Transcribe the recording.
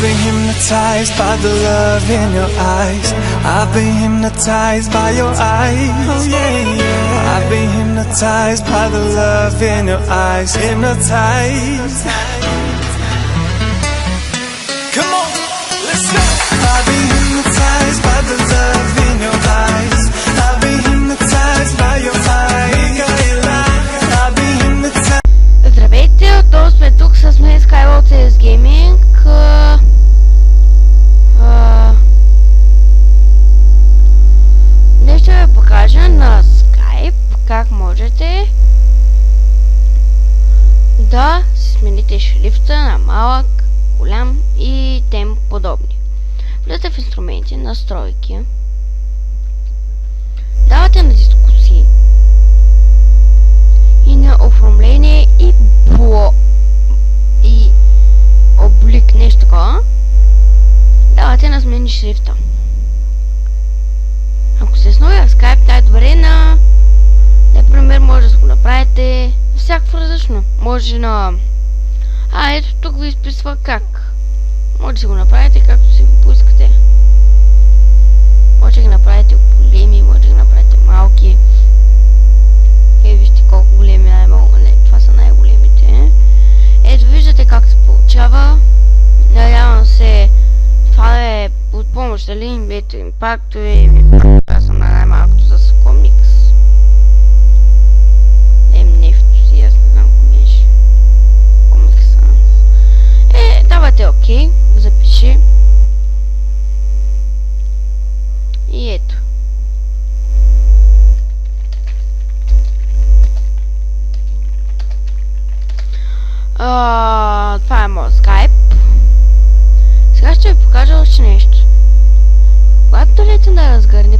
I've been hypnotized by the love in your eyes. I've been hypnotized by your eyes. Oh yeah, yeah. I've been hypnotized by the love in your eyes. Hypnotized. Come on, let's go. I've been hypnotized by the love in your eyes. I've been hypnotized by your eyes. I've been hypnotized. Здравейте, отново сме тук с мен Skywalker Gaming. Днес ще ви покажа на Skype как можете да смените шрифта на малък, голям и тем подобни. Влизате в инструменти, настройки, давате на дискусии и на оформление и облик, нещо такова. Давате на смени шрифта. Ако сте с новия Skype, най-добре например, може да го направите всякакво различно. Може на... ето тук ви изписва как. Може да си го направите както си го поискате. Може да ги направите големи, може да ги направите малки. Вижте колко големи най-много. Не, това са най-големите. Ето виждате как се получава. Надявам се това е от помощ, дали? Ето импакто и аз съм на най-малкото с комикс. Нефто си, аз не знам какво беше. Комикса. Давате ОК, запиши. И ето. Това е моят Skype. Сега ще ви покажа още нещо. Когато дадете на разгърне